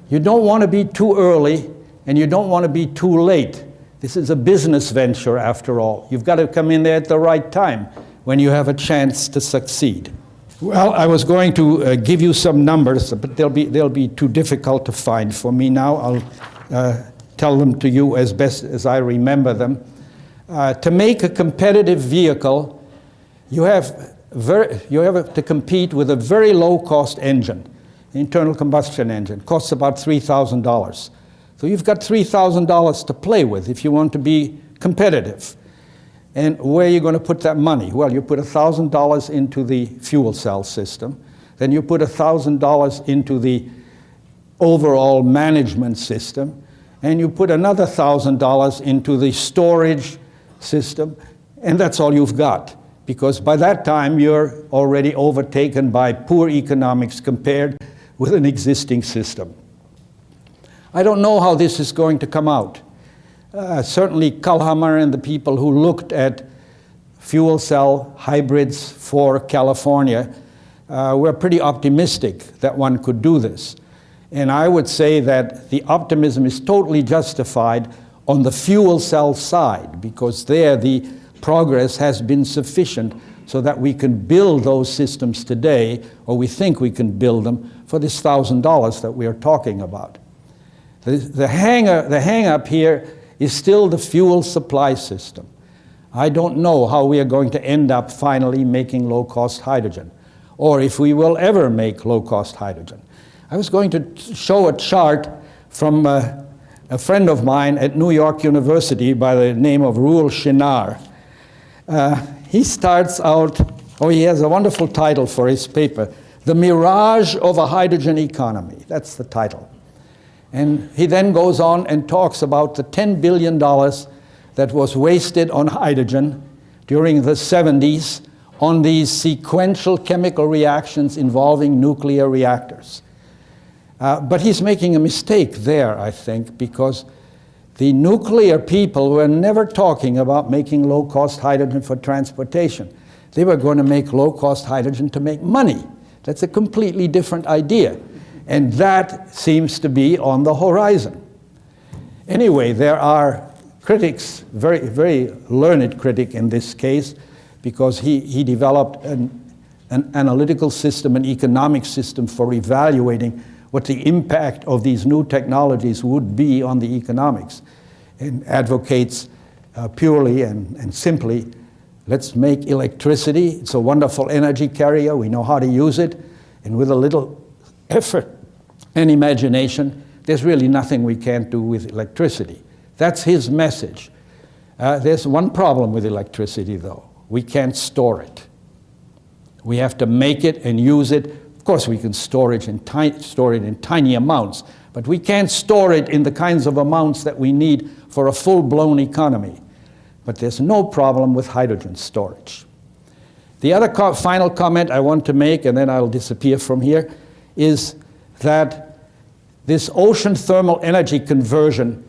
You don't want to be too early and you don't want to be too late. This is a business venture after all. You've got to come in there at the right time when you have a chance to succeed. Well, I was going to give you some numbers, but they'll be too difficult to find for me now. I'll tell them to you as best as I remember them. To make a competitive vehicle, you have to compete with a very low-cost engine. Internal combustion engine costs about $3,000. So you've got $3,000 to play with if you want to be competitive. And where are you going to put that money? Well, you put $1,000 into the fuel cell system. Then you put $1,000 into the overall management system. And you put another $1,000 into the storage system. And that's all you've got. Because by that time, you're already overtaken by poor economics compared with an existing system. I don't know how this is going to come out. Certainly Kalhammer and the people who looked at fuel cell hybrids for California were pretty optimistic that one could do this. And I would say that the optimism is totally justified on the fuel cell side, because there the progress has been sufficient so that we can build those systems today, or we think we can build them for this $1,000 that we are talking about. The hang-up here is still the fuel supply system. I don't know how we are going to end up finally making low-cost hydrogen, or if we will ever make low-cost hydrogen. I was going to show a chart from a friend of mine at New York University by the name of Roel Chenard. He starts out, he has a wonderful title for his paper, The Mirage of a Hydrogen Economy. That's the title. And he then goes on and talks about the $10 billion that was wasted on hydrogen during the 70s on these sequential chemical reactions involving nuclear reactors. But he's making a mistake there, I think, because the nuclear people were never talking about making low-cost hydrogen for transportation. They were going to make low-cost hydrogen to make money. That's a completely different idea. And that seems to be on the horizon. Anyway, there are critics, very learned critic in this case, because he developed an analytical system, an economic system for evaluating what the impact of these new technologies would be on the economics, and advocates purely and simply, let's make electricity. It's a wonderful energy carrier. We know how to use it. And with a little effort and imagination, there's really nothing we can't do with electricity. That's his message. There's one problem with electricity, though. We can't store it. We have to make it and use it. Of course, we can store it in tiny amounts, but we can't store it in the kinds of amounts that we need for a full-blown economy. But there's no problem with hydrogen storage. The other final comment I want to make, and then I'll disappear from here, is that this ocean thermal energy conversion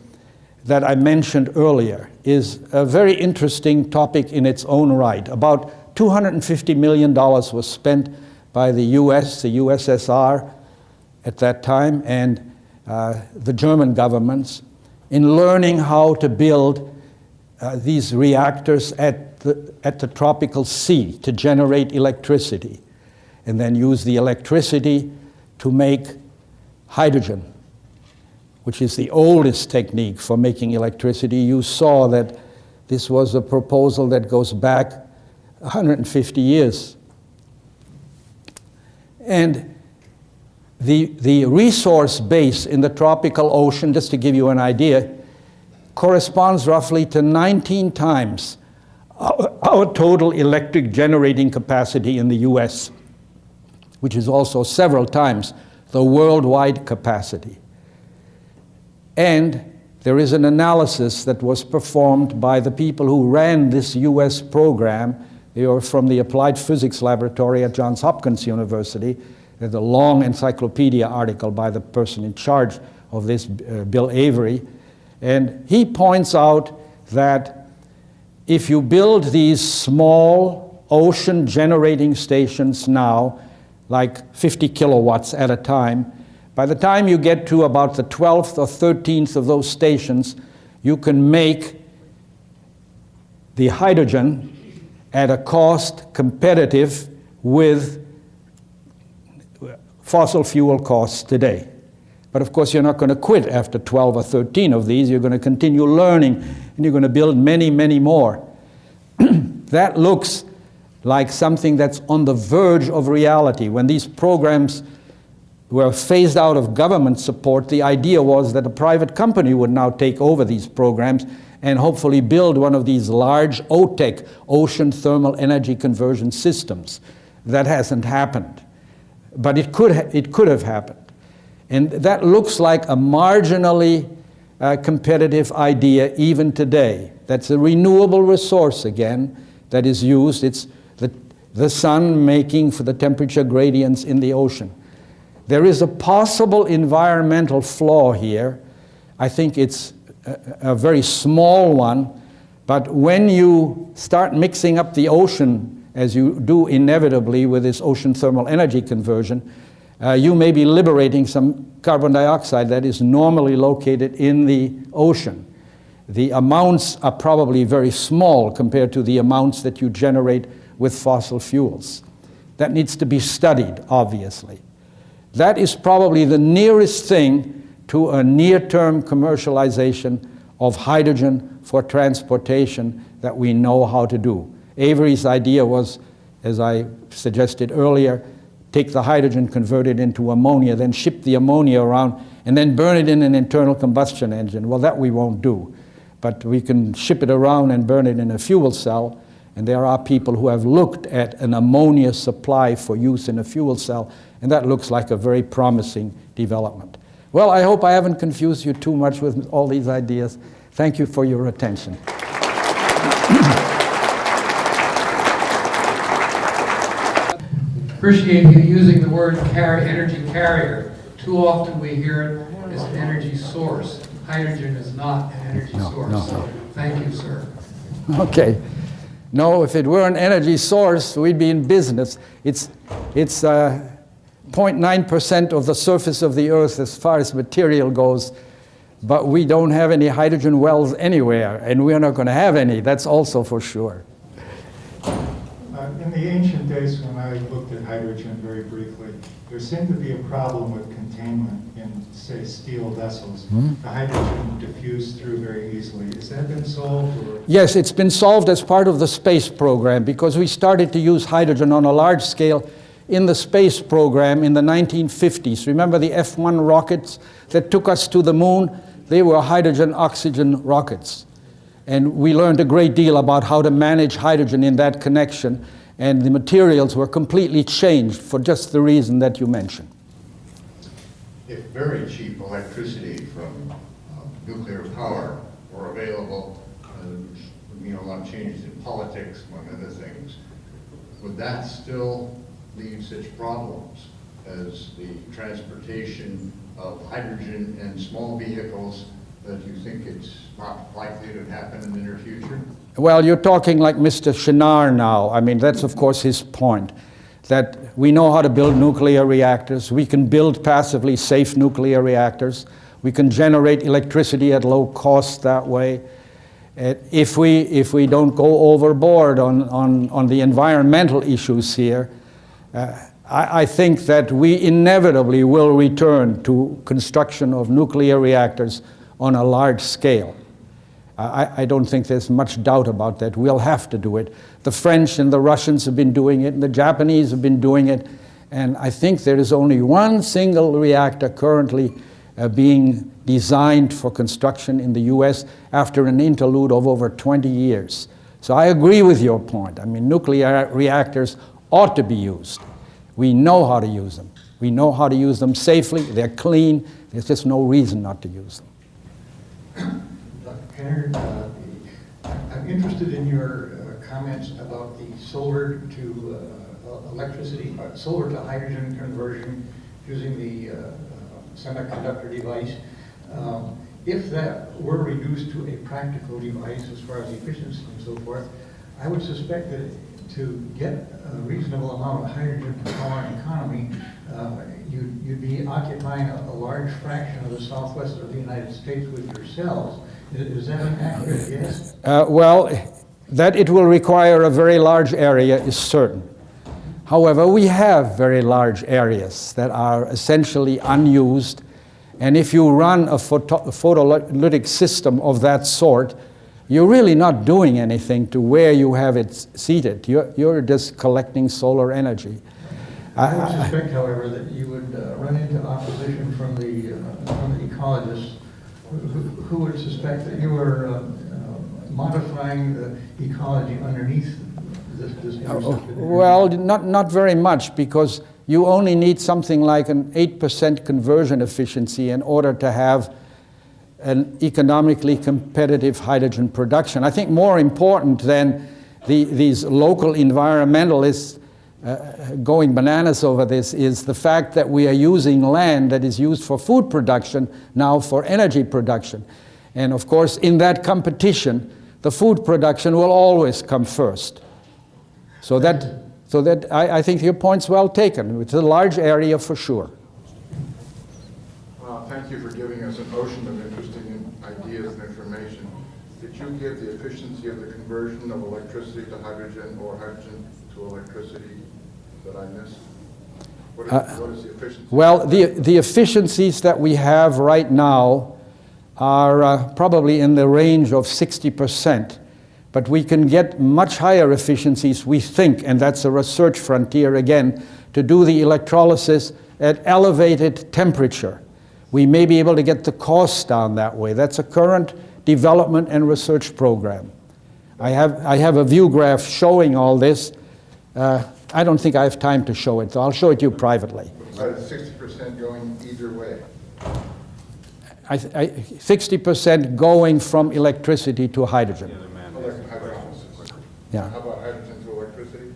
that I mentioned earlier is a very interesting topic in its own right. About $250 million was spent by the US, the USSR at that time, and the German governments in learning how to build these reactors at the tropical sea to generate electricity, and then use the electricity to make hydrogen, which is the oldest technique for making electricity. You saw that this was a proposal that goes back 150 years. And the resource base in the tropical ocean, just to give you an idea, corresponds roughly to 19 times our total electric generating capacity in the US, which is also several times the worldwide capacity. And there is an analysis that was performed by the people who ran this US program. They were from the Applied Physics Laboratory at Johns Hopkins University. There's a long encyclopedia article by the person in charge of this, Bill Avery. And he points out that if you build these small ocean generating stations now, like 50 kilowatts at a time, by the time you get to about the 12th or 13th of those stations, you can make the hydrogen at a cost competitive with fossil fuel costs today. But of course, you're not going to quit after 12 or 13 of these. You're going to continue learning, and you're going to build many, many more. That looks like something that's on the verge of reality. When these programs were phased out of government support, the idea was that a private company would now take over these programs and hopefully build one of these large OTEC, ocean thermal energy conversion systems. That hasn't happened. But it could have happened. And that looks like a marginally competitive idea even today. That's a renewable resource again that is used. It's the sun making for the temperature gradients in the ocean. There is a possible environmental flaw here. I think it's a very small one, but when you start mixing up the ocean, as you do inevitably with this ocean thermal energy conversion, you may be liberating some carbon dioxide that is normally located in the ocean. The amounts are probably very small compared to the amounts that you generate with fossil fuels. That needs to be studied, obviously. That is probably the nearest thing to a near-term commercialization of hydrogen for transportation that we know how to do. Avery's idea was, as I suggested earlier, take the hydrogen, convert it into ammonia, then ship the ammonia around, and then burn it in an internal combustion engine. Well, that we won't do. But we can ship it around and burn it in a fuel cell, and there are people who have looked at an ammonia supply for use in a fuel cell, and that looks like a very promising development. Well, I hope I haven't confused you too much with all these ideas. Thank you for your attention. Appreciate you using the word energy carrier. Too often we hear it as an energy source. Hydrogen is not an energy source. No. Thank you, sir. Okay. No, if it were an energy source, we'd be in business. It's 0.9% of the surface of the Earth as far as material goes, but we don't have any hydrogen wells anywhere, and we're not going to have any. That's also for sure. In the ancient days, when I looked at hydrogen very briefly, there seemed to be a problem with containment in, say, steel vessels. The hydrogen diffused through very easily. Has that been solved? Or? Yes, it's been solved as part of the space program, because we started to use hydrogen on a large scale in the space program in the 1950s. Remember the F-1 rockets that took us to the moon? They were hydrogen-oxygen rockets. And we learned a great deal about how to manage hydrogen in that connection, and the materials were completely changed for just the reason that you mentioned. If very cheap electricity from nuclear power were available, would mean a lot of changes in politics, among other things, would that still leave such problems as the transportation of hydrogen and small vehicles that you think it's not likely to happen in the near future? Well, you're talking like Mr. Shinar now. I mean, that's of course his point, that we know how to build nuclear reactors. We can build passively safe nuclear reactors. We can generate electricity at low cost that way. If we don't go overboard on the environmental issues here, I think that we inevitably will return to construction of nuclear reactors on a large scale. I don't think there's much doubt about that. We'll have to do it. The French and the Russians have been doing it, and the Japanese have been doing it, and I think there is only one single reactor currently being designed for construction in the US after an interlude of over 20 years. So I agree with your point. I mean, nuclear reactors ought to be used. We know how to use them. We know how to use them safely. They're clean. There's just no reason not to use them. Dr. Pinner, I'm interested in your comments about the solar to electricity, solar to hydrogen conversion using the semiconductor device. If that were reduced to a practical device as far as efficiency and so forth, I would suspect that to get a reasonable amount of hydrogen for power economy, you'd be occupying a large fraction of the southwest of the United States with your cells. Is that an accurate guess? Well, that it will require a very large area is certain. However, we have very large areas that are essentially unused, and if you run a photolytic system of that sort, you're really not doing anything to where you have it seated. You're just collecting solar energy. I would suspect, however, that you would run into opposition from the ecologists who would suspect that you were modifying the ecology underneath this Well, not very much, because you only need something like an 8% conversion efficiency in order to have an economically competitive hydrogen production. I think more important than these local environmentalists going bananas over this is the fact that we are using land that is used for food production now for energy production. And of course, in that competition, the food production will always come first. So that I think your point's well taken. It's a large area for sure. Thank you for giving us an ocean of interesting ideas and information. Did you give the efficiency of the conversion of electricity to hydrogen or hydrogen to electricity that I missed? What is the efficiency? Well, the efficiencies that we have right now are probably in the range of 60%. But we can get much higher efficiencies, we think, and that's a research frontier again, to do the electrolysis at elevated temperature. We may be able to get the costs down that way. That's a current development and research program. I have a view graph showing all this. I don't think I have time to show it, so I'll show it to you privately. But 60% going either way. 60% going from electricity to hydrogen. Yeah. How about hydrogen to electricity?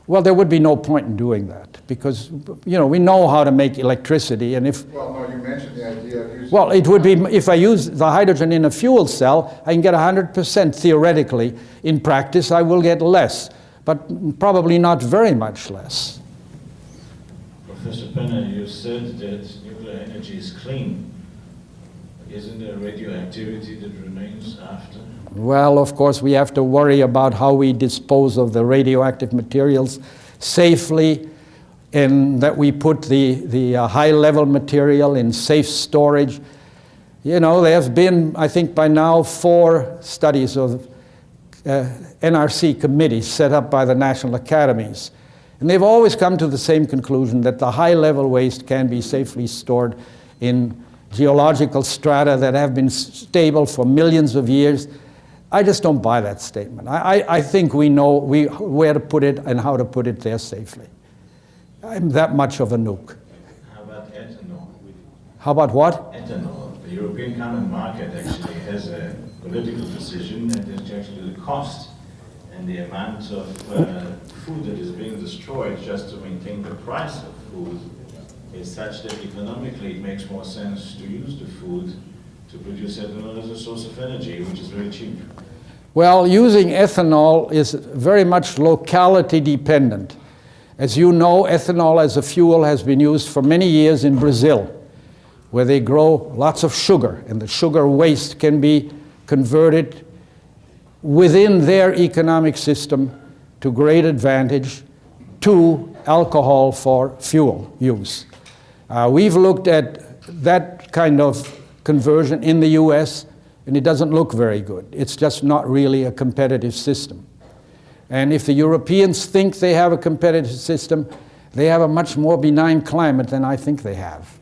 Well, there would be no point in doing that because, we know how to make electricity, and if... Well, no, you mentioned the idea of using... Well, it would be, if I use the hydrogen in a fuel cell, I can get 100% theoretically. In practice, I will get less, but probably not very much less. Professor Penner, you said that nuclear energy is clean. Isn't there radioactivity that remains after? Well, of course, we have to worry about how we dispose of the radioactive materials safely, and that we put the high-level material in safe storage. There have been, I think by now, 4 studies of NRC committees set up by the national academies. And they've always come to the same conclusion, that the high-level waste can be safely stored in geological strata that have been stable for millions of years. I just don't buy that statement. I think we know where to put it and how to put it there safely. I'm that much of a nuke. How about ethanol? How about what? Ethanol. The European Common Market actually has a political decision, and it's actually the cost and the amount of food that is being destroyed just to maintain the price of food is such that economically it makes more sense to use the food to produce ethanol as a source of energy, which is very cheap. Well, using ethanol is very much locality dependent. As you know, ethanol as a fuel has been used for many years in Brazil, where they grow lots of sugar, and the sugar waste can be converted within their economic system to great advantage to alcohol for fuel use. We've looked at that kind of conversion in the US, and it doesn't look very good. It's just not really a competitive system. And if the Europeans think they have a competitive system, they have a much more benign climate than I think they have.